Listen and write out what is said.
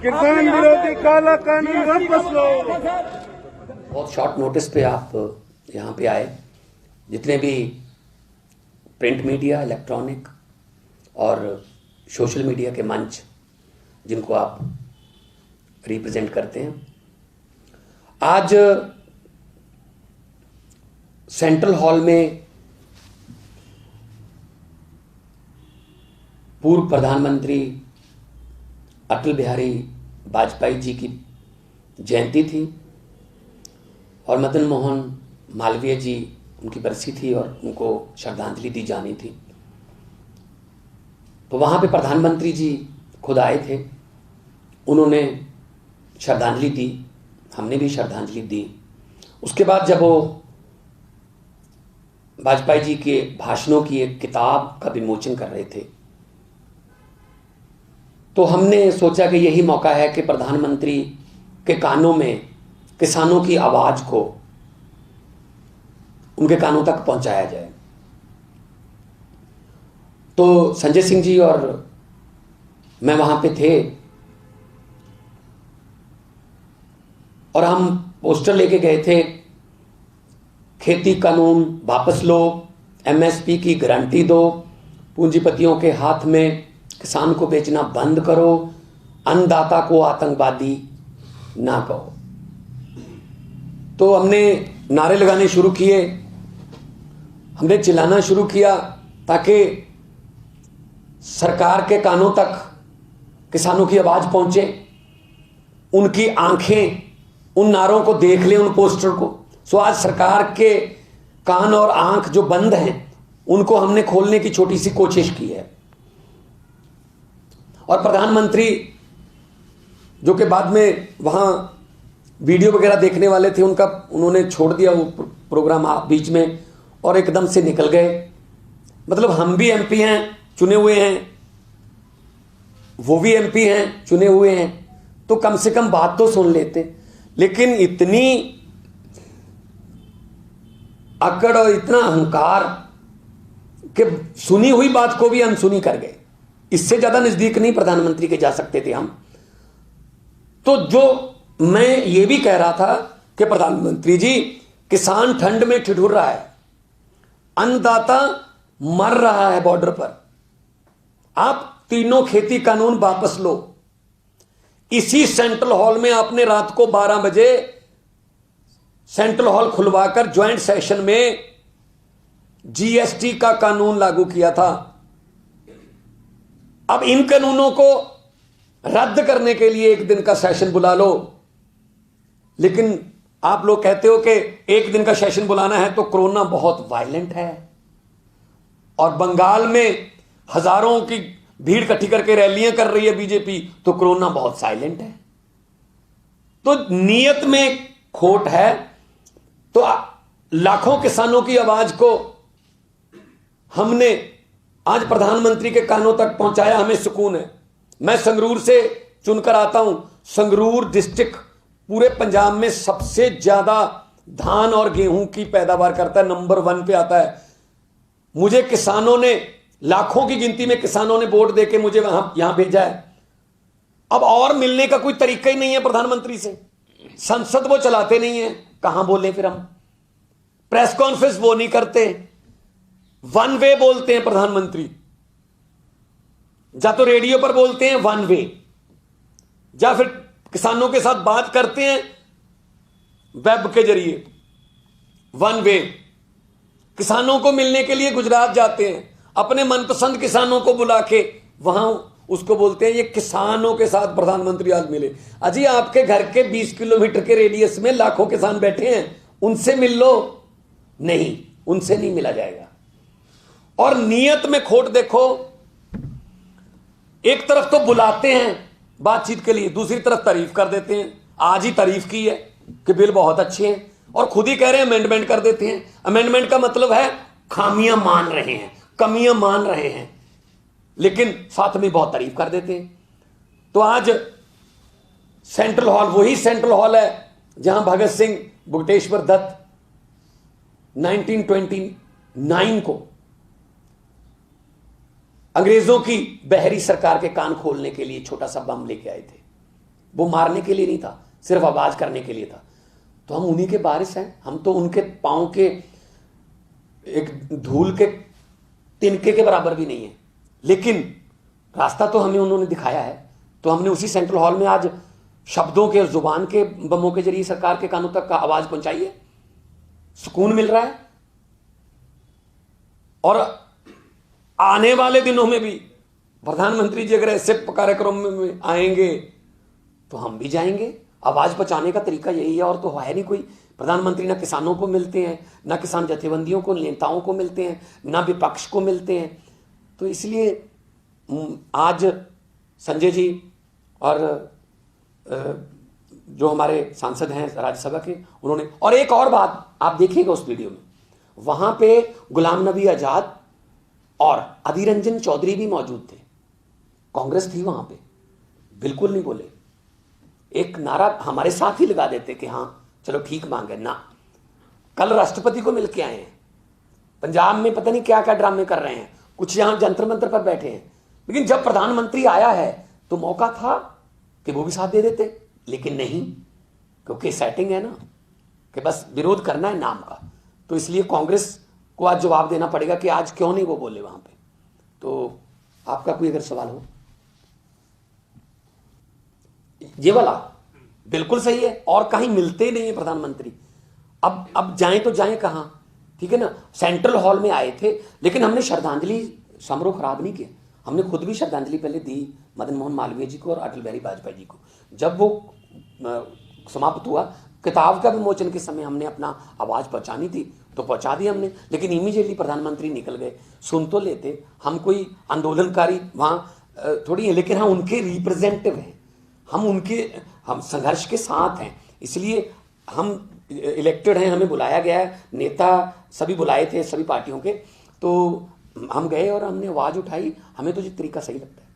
किसान विरोधी काला कानून वापस लो। बहुत शॉर्ट नोटिस पे आप यहाँ पे आए। जितने भी प्रिंट मीडिया, इलेक्ट्रॉनिक और सोशल मीडिया के मंच जिनको आप रिप्रेजेंट करते हैं, आज सेंट्रल हॉल में पूर्व प्रधानमंत्री अटल बिहारी वाजपेयी जी की जयंती थी और मदन मोहन मालवीय जी उनकी बरसी थी और उनको श्रद्धांजलि दी जानी थी। तो वहाँ पे प्रधानमंत्री जी खुद आए थे, उन्होंने श्रद्धांजलि दी, हमने भी श्रद्धांजलि दी। उसके बाद जब वो वाजपेयी जी के भाषणों की एक किताब का विमोचन कर रहे थे, तो हमने सोचा कि यही मौका है कि प्रधानमंत्री के कानों में किसानों की आवाज को उनके कानों तक पहुंचाया जाए। तो संजय सिंह जी और मैं वहां पे थे और हम पोस्टर लेके गए थे, खेती कानून वापस लो, एमएसपी की गारंटी दो, पूंजीपतियों के हाथ में किसान को बेचना बंद करो, अन्नदाता को आतंकवादी ना कहो। तो हमने नारे लगाने शुरू किए, हमने चिल्लाना शुरू किया ताकि सरकार के कानों तक किसानों की आवाज पहुंचे, उनकी आंखें उन नारों को देख लें, उन पोस्टर को। सो आज सरकार के कान और आंख जो बंद हैं उनको हमने खोलने की छोटी सी कोशिश की है। और प्रधानमंत्री जो कि बाद में वहां वीडियो वगैरह देखने वाले थे, उन्होंने छोड़ दिया वो प्रोग्राम बीच में और एकदम से निकल गए। मतलब हम भी एमपी हैं, चुने हुए हैं, वो भी एमपी हैं, चुने हुए हैं, तो कम से कम बात तो सुन लेते। लेकिन इतनी अकड़ और इतना अहंकार कि सुनी हुई बात को भी अनसुनी कर गए। इससे ज्यादा नजदीक नहीं प्रधानमंत्री के जा सकते थे हम। तो जो मैं ये भी कह रहा था कि प्रधानमंत्री जी, किसान ठंड में ठिठुर रहा है, अन्नदाता मर रहा है बॉर्डर पर, आप तीनों खेती कानून वापस लो। इसी सेंट्रल हॉल में आपने रात को 12 बजे सेंट्रल हॉल खुलवाकर ज्वाइंट सेशन में जीएसटी का कानून लागू किया था। अब इन कानूनों को रद्द करने के लिए एक दिन का सेशन बुला लो। लेकिन आप लोग कहते हो कि एक दिन का सेशन बुलाना है तो कोरोना बहुत वायलेंट है और बंगाल में हजारों की भीड़ इकट्ठी करके रैलियां कर रही है बीजेपी, तो कोरोना बहुत साइलेंट है। तो नीयत में खोट है। तो लाखों किसानों की आवाज को हमने आज प्रधानमंत्री के कानों तक पहुंचाया, हमें सुकून है। मैं संगरूर से चुनकर आता हूं। संगरूर डिस्ट्रिक्ट पूरे पंजाब में सबसे ज्यादा धान और गेहूं की पैदावार करता है, नंबर 1 पे आता है। मुझे किसानों ने, लाखों की गिनती में किसानों ने वोट देके मुझे यहां भेजा है। अब और मिलने का कोई तरीका ही नहीं है प्रधानमंत्री से। संसद वो चलाते नहीं है, कहां बोले फिर हम? प्रेस कॉन्फ्रेंस वो नहीं करते, वन वे बोलते हैं प्रधानमंत्री। या तो रेडियो पर बोलते हैं वन वे, या फिर किसानों के साथ बात करते हैं वेब के जरिए वन वे। किसानों को मिलने के लिए गुजरात जाते हैं, अपने मनपसंद किसानों को बुला के वहां उसको बोलते हैं ये किसानों के साथ प्रधानमंत्री आज मिले। अजी आपके घर के 20 किलोमीटर के रेडियस में लाखों किसान बैठे हैं, उनसे मिल लो। नहीं, उनसे नहीं मिला जाएगा। और नियत में खोट देखो, एक तरफ तो बुलाते हैं बातचीत के लिए, दूसरी तरफ तारीफ कर देते हैं। आज ही तारीफ की है कि बिल बहुत अच्छे हैं और खुद ही कह रहे हैं अमेंडमेंट कर देते हैं। अमेंडमेंट का मतलब है खामियां मान रहे हैं, कमियां मान रहे हैं, लेकिन साथ में बहुत तारीफ कर देते हैं। तो आज सेंट्रल हॉल वही सेंट्रल हॉल है जहां भगत सिंह भूपेश्वर दत्त 1929 को अंग्रेजों की बहरी सरकार के कान खोलने के लिए छोटा सा बम लेके आए थे। वो मारने के लिए नहीं था, सिर्फ आवाज करने के लिए था। तो हम उन्हीं के वारिस हैं, हम तो उनके पांव के एक धूल के तिनके के बराबर भी नहीं है, लेकिन रास्ता तो हमें उन्होंने दिखाया है। तो हमने उसी सेंट्रल हॉल में आज शब्दों के और जुबान के बमों के जरिए सरकार के कानों तक का आवाज पहुंचाई है। सुकून मिल रहा है। और आने वाले दिनों में भी प्रधानमंत्री जी अगर ऐसे कार्यक्रम में आएंगे तो हम भी जाएंगे। आवाज पहुंचाने का तरीका यही है, और तो है नहीं कोई। प्रधानमंत्री ना किसानों को मिलते हैं, ना किसान जथेबंदियों को, नेताओं को मिलते हैं, ना विपक्ष को मिलते हैं। तो इसलिए आज संजय जी और जो हमारे सांसद हैं राज्यसभा के, उन्होंने, और एक और बात आप देखिएगा उस वीडियो में, वहां पे गुलाम नबी आजाद और अधीर रंजन चौधरी भी मौजूद थे, कांग्रेस थी वहां पे, बिल्कुल नहीं बोले। एक नारा हमारे साथ ही लगा देते कि हाँ चलो ठीक मांगे ना। कल राष्ट्रपति को मिलके आए हैं, पंजाब में पता नहीं क्या क्या ड्रामे कर रहे हैं, कुछ यहां जंतर मंतर पर बैठे हैं, लेकिन जब प्रधानमंत्री आया है तो मौका था कि वो भी साथ दे देते, लेकिन नहीं, क्योंकि सेटिंग है ना कि बस विरोध करना है नाम का। तो इसलिए कांग्रेस को आज जवाब देना पड़ेगा कि आज क्यों नहीं वो बोले वहां पे। तो आपका कोई अगर सवाल हो। ये वाला बिल्कुल सही है, और कहीं मिलते ही नहीं है प्रधानमंत्री। अब जाएं तो जाएं कहां, ठीक है ना। सेंट्रल हॉल में आए थे, लेकिन हमने श्रद्धांजलि समारोह खराब नहीं किया। हमने खुद भी श्रद्धांजलि पहले दी मदन मोहन मालवीय जी को और अटल बिहारी वाजपेयी जी को। जब वो समाप्त हुआ, किताब का विमोचन के समय हमने अपना आवाज पहुंचानी थी तो पहुंचा दी हमने, लेकिन इमीडिएटली प्रधानमंत्री निकल गए। सुन तो लेते, हम कोई आंदोलनकारी वहां थोड़ी है, लेकिन हम उनके रिप्रेजेंटेटिव हैं, हम संघर्ष के साथ हैं, इसलिए हम इलेक्टेड हैं, हमें बुलाया गया है, नेता सभी बुलाए थे सभी पार्टियों के, तो हम गए और हमने आवाज उठाई। हमें तो ये तरीका सही लगता है।